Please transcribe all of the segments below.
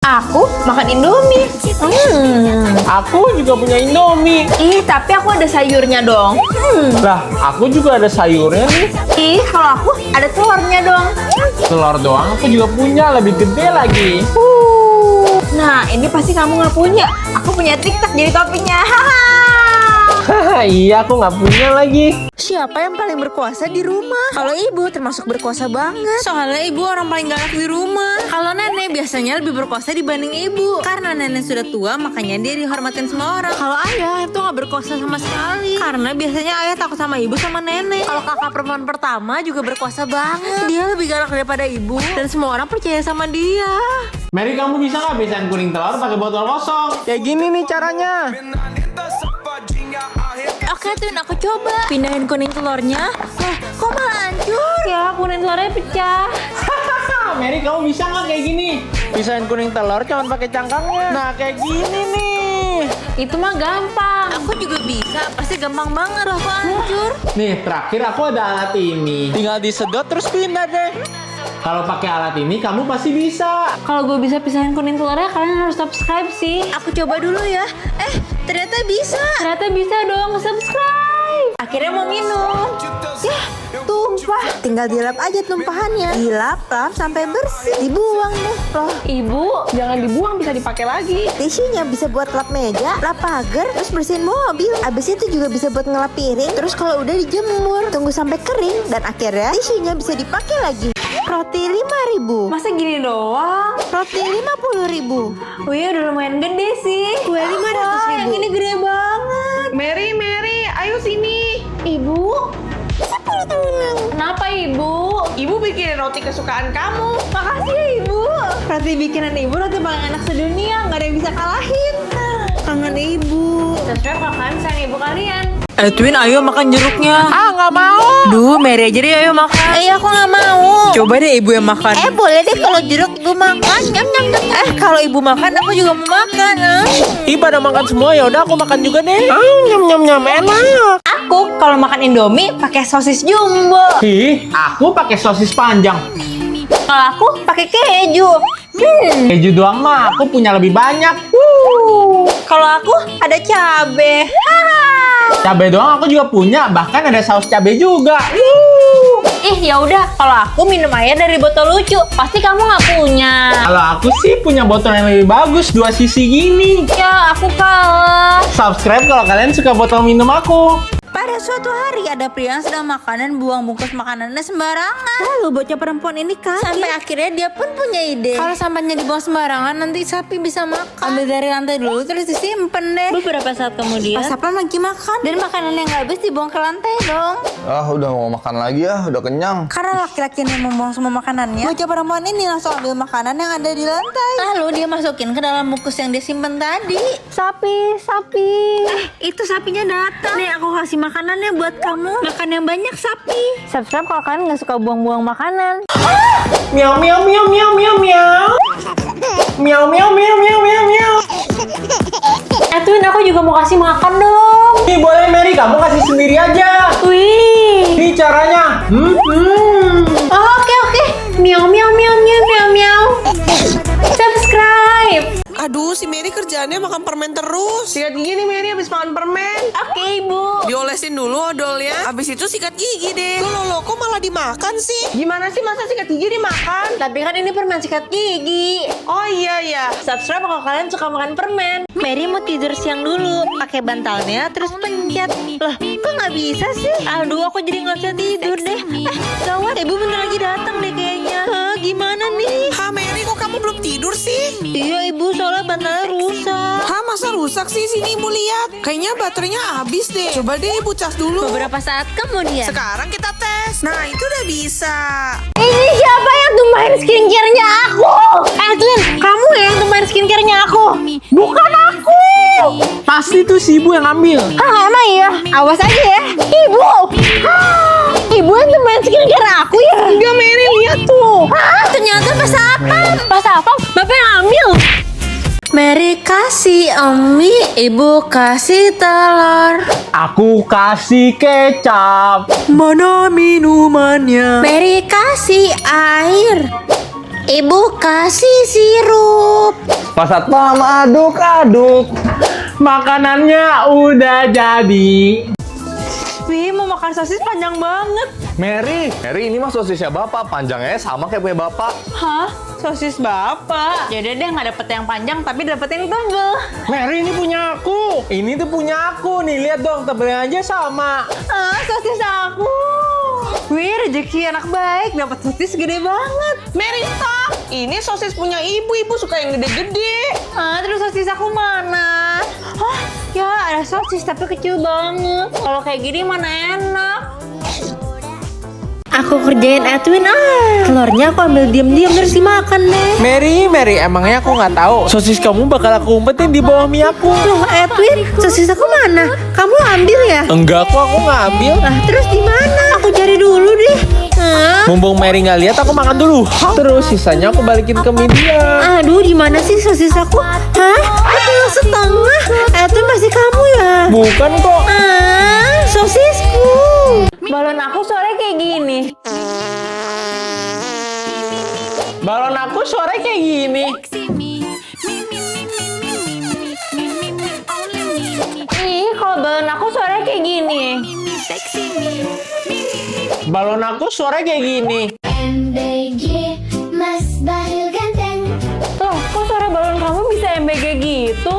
Aku makan Indomie. Aku juga punya Indomie. Ih, tapi aku ada sayurnya dong. Lah, aku juga ada sayurnya nih. Ih, kalau aku ada telurnya dong. Telur doang aku juga punya, lebih gede lagi. Nah, ini pasti kamu nggak punya. Aku punya TikTok jadi toppingnya. Haha, iya aku nggak punya lagi. Siapa yang paling berkuasa di rumah? Kalau ibu termasuk berkuasa banget. Soalnya ibu orang paling galak di rumah. Kalau nenek biasanya lebih berkuasa dibanding ibu. Karena nenek sudah tua, makanya dia dihormatin semua orang. Kalau ayah itu nggak berkuasa sama sekali. Karena biasanya ayah takut sama ibu sama nenek. Kalau kakak perempuan pertama juga berkuasa banget. Dia lebih galak daripada ibu. Dan semua orang percaya sama dia. Mary, kamu bisa nggak bisain kuning telur pakai botol kosong? Kayak gini nih caranya. Oke Twin, aku coba pindahin kuning telurnya. Lah, kok malah hancur? Ya, kuning telurnya pecah. Mary, kamu bisa nggak kayak gini? Bisain kuning telur cuma pakai cangkangnya. Nah, kayak gini nih. Itu mah gampang. Aku juga bisa, pasti gampang banget lah kok hancur. Nih, terakhir aku ada alat ini. Tinggal disedot terus pindah deh. Kalau pakai alat ini kamu pasti bisa. Kalau gue bisa pisahin kuning telurnya, kalian harus subscribe sih. Aku coba dulu ya. Ternyata bisa. Ternyata bisa dong, subscribe. Akhirnya mau minum. Yah, tumpah. Tinggal dilap aja tumpahannya. Dilap sampai bersih. Dibuang deh. Loh, Ibu, jangan dibuang, bisa dipakai lagi. tisunya bisa buat lap meja, lap pagar, terus bersihin mobil. Abis itu juga bisa buat ngelap piring. Terus kalau udah dijemur, tunggu sampai kering. Dan akhirnya tisunya bisa dipakai lagi. Roti 5.000. Masa gini doang? Roti 50.000. Wih, udah lumayan gede sih. Kue 500.000. Yang ini gede banget. Mary, ayo sini. Ibu, kenapa ibu? Ibu bikin roti kesukaan kamu. Makasih ya ibu. Roti bikinan ibu roti paling enak sedunia, nggak ada yang bisa kalahin. Kangen ibu. Subscribe kalau kalian sayang ibu kalian. Twin, ayo makan jeruknya. Nggak mau. Duh, Mary aja deh, ayo makan. Aku nggak mau. Coba deh ibu yang makan. Boleh deh kalau jeruk ibu makan. Kalau ibu makan aku juga mau makan. Ih, pada makan semua, ya udah aku makan juga deh. Nyam enak. Aku kalau makan Indomie pakai sosis jumbo. Ih, aku pakai sosis panjang. Kalau aku pakai keju. Keju doang mah aku punya lebih banyak. Kalau aku ada cabe. Cabai doang aku juga punya, bahkan ada saus cabai juga. Ih, ya udah. Kalau aku minum air dari botol lucu, pasti kamu nggak punya. Kalau aku sih punya botol yang lebih bagus, 2 sisi gini. Ya, aku kalah. Subscribe kalau kalian suka botol minum aku. Pada suatu hari ada pria yang sedang makan dan buang bungkus makanannya sembarangan. Lalu bocah perempuan ini kaget. Sampai akhirnya dia pun punya ide. Kalau sampahnya dibuang sembarangan nanti sapi bisa makan. Ambil dari lantai dulu terus disimpan deh. Beberapa saat kemudian pas sapi lagi makan dan makanan yang nggak habis dibuang ke lantai dong. Udah mau makan lagi ya, udah kenyang. Karena laki-laki ini membuang semua makanannya, bocah perempuan ini langsung ambil makanan yang ada di lantai. Lalu dia masukin ke dalam bungkus yang dia simpen tadi. Sapi. Itu sapinya datang. Nih aku kasih makanannya buat kamu. Makan yang banyak sapi. Subscribe kalau kalian nggak suka buang-buang makanan. Miau miau miau miau miau miau. Miau miau miau miau miau miau. Twin, aku juga mau kasih makan dong. Nih boleh Mary, kamu kasih sendiri aja. Wih. Ini caranya. Oh, oke. Miau. Subscribe. Aduh, si Mary kerjaannya makan permen terus. Sikat gigi nih Mary habis makan permen. Oke, Ibu. Diolesin dulu odolnya. Habis itu sikat gigi deh. Loh, kok malah dimakan sih? Gimana sih masa sikat gigi dimakan? Tapi kan ini permen sikat gigi. Oh iya. Subscribe kalau kalian suka makan permen. Mary mau tidur siang dulu, pakai bantalnya terus pencet. Loh, kok nggak bisa sih? Aduh, aku jadi nggak bisa tidur deh. Gawat, ibu bentar lagi datang deh kayaknya. Gimana nih? Mary, kok kamu belum tidur sih? Iya ibu, soalnya bantalnya rusak. Masa rusak sih? Sini ibu lihat. Kayaknya baterainya habis deh. Coba deh ibu cas dulu. Beberapa saat kemudian. Sekarang kita tes. Nah, itu udah bisa. Ini siapa yang tumpahin skincare-nya aku? Twin, kamu yang tumpahin skincare-nya aku. Bukan aku. Pasti tuh si ibu yang ambil. Emang iya? Awas aja ya. Ibu. Ibu yang tumpahin skincare aku ya? Enggak, Mary, lihat tuh. Ternyata pas apa? Pas apa? Bapak yang ambil. Mary kasih mie, ibu kasih telur. Aku kasih kecap. Mana minumannya? Mary kasih air. Ibu kasih sirup. Pak Satpam, aduk-aduk. Makanannya udah jadi. Wih, mau makan sosis panjang banget. Mary, ini mah sosisnya bapak, panjangnya sama kayak punya bapak. Hah? Sosis bapak? Yaudah deh, nggak dapet yang panjang tapi dapet yang tebel. Mary, ini punya aku. Ini tuh punya aku nih, lihat dong, tebelnya aja sama. Ah, sosis aku. Wih, rezeki anak baik, dapat sosis gede banget. Mary, stop. Ini sosis punya ibu. Ibu suka yang gede-gede. Ah, terus sosis aku mana? Hah? Ya, ada sosis tapi kecil banget. Kalau kayak gini mana enak. Aku kerjain Edwin telurnya aku ambil diam-diam terus dimakan deh. Mary, emangnya aku nggak tahu. Sosis kamu bakal aku umpetin di bawah mie aku. Loh Edwin, sosis aku mana? Kamu ambil ya? Enggak, aku nggak ambil. Lah terus di mana? Aku cari dulu deh. Mumpung Mary nggak lihat, aku makan dulu. Terus sisanya aku balikin ke media. Aduh, di mana sih sosis aku? Hah? Tinggal setengah. Edwin masih kamu ya? Bukan kok. Sosisku. Balon aku sore kayak gini. Balon aku sore kayak gini. Ih, kalau balon aku sore kayak gini. Balon aku sore kayak gini. MBG Mas Bayu ganteng. Tuh, kok suara balon kamu bisa MBG gitu?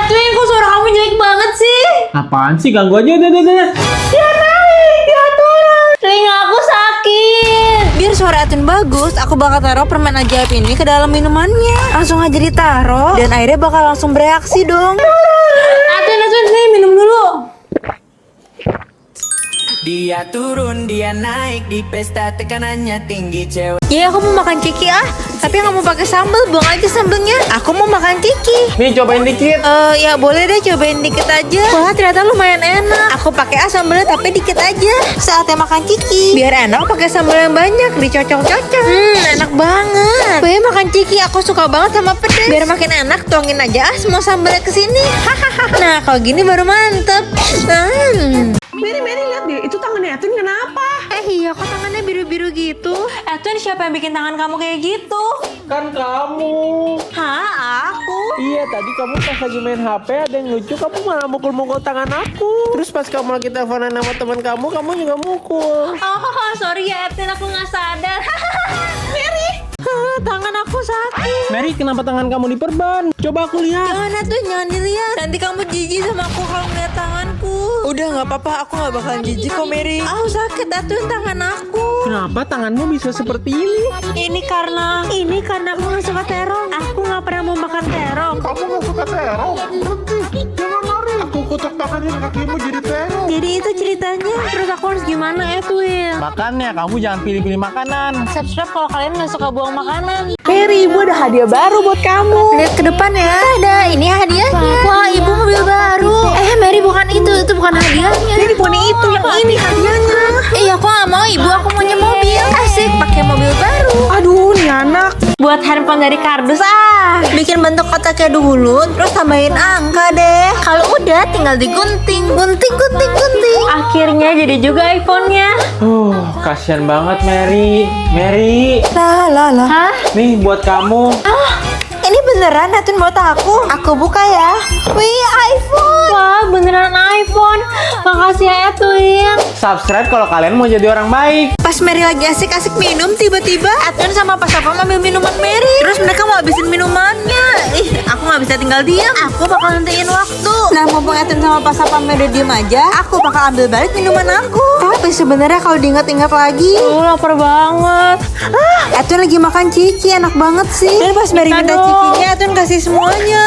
Edwin, kok suara kamu jelek banget sih? Apaan sih, ganggu aja, udah. Telinga aku sakit. Biar suara Edwin bagus, aku bakal taruh permen ajaib ini ke dalam minumannya. Langsung aja ditaruh dan airnya bakal langsung bereaksi dong. Edwin, nih minum dulu. Dia turun, dia naik di pesta tekanannya tinggi cewek. Ya aku mau makan ciki tapi nggak mau pakai sambal, buang aja sambelnya. Aku mau makan ciki. Nih, cobain dikit. Ya boleh deh, cobain dikit aja. Wah ternyata lumayan enak. Aku pakai sambelnya tapi dikit aja. Saatnya makan ciki. Biar enak pakai sambal yang banyak, dicocok-cocok. Enak banget. Wah makan ciki, aku suka banget sama pedas. Biar makin enak, tuangin aja semua sambalnya ke sini. Nah kalau gini baru mantep. Mary, lihat deh. Itu tangannya Edwin kenapa? Iya kok tangannya biru-biru gitu. Edwin, siapa yang bikin tangan kamu kayak gitu? Kan kamu. Hah, aku? Iya, tadi kamu pas lagi main HP ada yang lucu, kamu malah mukul-mukul tangan aku. Terus pas kamu lagi teleponan sama teman kamu juga mukul. Oh, sorry ya Edwin, aku nggak sadar. Mary, tangan aku sakit. Mary, kenapa tangan kamu diperban? Coba aku lihat. Jangan Edwin, jangan dilihat. Nanti kamu jijik sama aku kalau ngeliat tanganku. Udah nggak apa-apa. Aku nggak bakalan jijik kok, Mary. Sakit Edwin tangan aku. Kenapa tanganmu bisa seperti ini? Ini karena aku nggak suka terong. Aku nggak pernah mau makan terong. Kamu gak suka terong? Berhenti, jangan lari. Aku kutuk tangannya kakimu jadi terong. Jadi itu ceritanya. Terus aku harus gimana Edwin? Makanya kamu jangan pilih-pilih makanan. Subscribe kalau kalian nggak suka buang makanan. Mary, ibu ada hadiah baru buat kamu. Lihat ke depan ya. Ada, ini hadiahnya. Wah, ibu mobil baru. Mary bukan itu bukan hadiahnya. Ini poni itu yang ini hadiahnya. Aku nggak mau ibu, aku maunya mobil. Asik, pakai mobil baru. Aduh, nih anak. Buat handphone dari kardus bikin bentuk kotaknya dulu, terus tambahin angka deh. Kalau udah tinggal digunting, gunting. Akhirnya jadi juga iPhone-nya. Kasian banget Mary. Lah. Hah? Nih buat kamu. Ini beneran Edwin buat aku? Aku buka ya. Wih, iPhone. Wah, beneran iPhone. Makasih ya Edwin. Subscribe kalau kalian mau jadi orang baik. Pas Mary lagi asik-asik minum, tiba-tiba Edwin sama Pas Satpam ambil minuman Mary. Terus mereka mau habisin minumannya. Aku nggak bisa tinggal diam. Aku bakal nentiin waktu. Nah, mumpung Edwin sama Pas Satpam udah diem aja, aku bakal ambil balik minuman aku. Tapi sebenarnya kalau diingat-ingat lagi, lapar banget. Edwin lagi makan cici, enak banget sih. Dan pas Mary minta cikinya, Edwin kasih semuanya.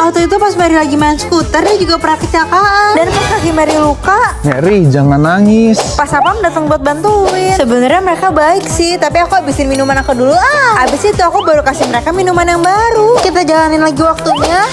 Waktu itu pas Mary lagi main skuter, dia juga pernah kecelakaan. Dan pas kaki Mary luka, Mary, jangan nangis. Pas Satpam datang buat bantuin. Sebenarnya mereka baik sih, tapi aku habisin minuman aku dulu. Abis itu aku baru kasih mereka minuman yang baru. Kita jalanin lagi waktunya.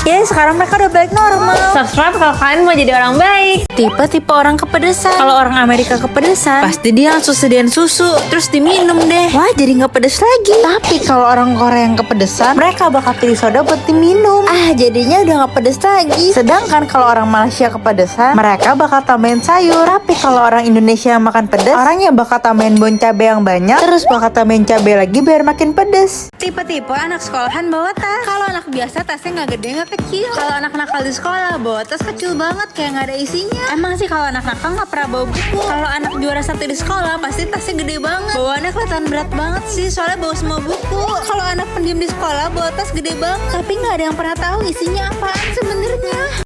Ya sekarang mereka udah balik normal. Subscribe kalau kalian mau jadi orang baik. Tipe-tipe orang kepedesan. Kalau orang Amerika kepedesan, pasti dia langsung sediain susu, terus diminum deh. Wah jadi nggak pedes lagi. Tapi kalau orang Korea yang kepedesan, mereka bakal pilih soda buat diminum. Jadinya udah gak pedes lagi. Sedangkan kalau orang Malaysia kepedesan, mereka bakal tambahin sayur. Tapi kalau orang Indonesia yang makan pedes, orangnya bakal tambahin bon cabai yang banyak, terus bakal tambahin cabai lagi biar makin pedes. Tipe-tipe anak sekolahan bawa tas. Kalau anak biasa tasnya nggak gede nggak kecil. Kalau anak nakal di sekolah bawa tas kecil banget kayak nggak ada isinya. Emang sih kalau anak nakal nggak pernah bawa buku. Kalau anak juara 1 di sekolah pasti tasnya gede banget. Bawaannya kelihatan berat banget sih soalnya bawa semua buku. Kalau anak pendiam di sekolah bawa tas gede banget, tapi nggak ada yang pernah tahu isinya apaan sebenarnya.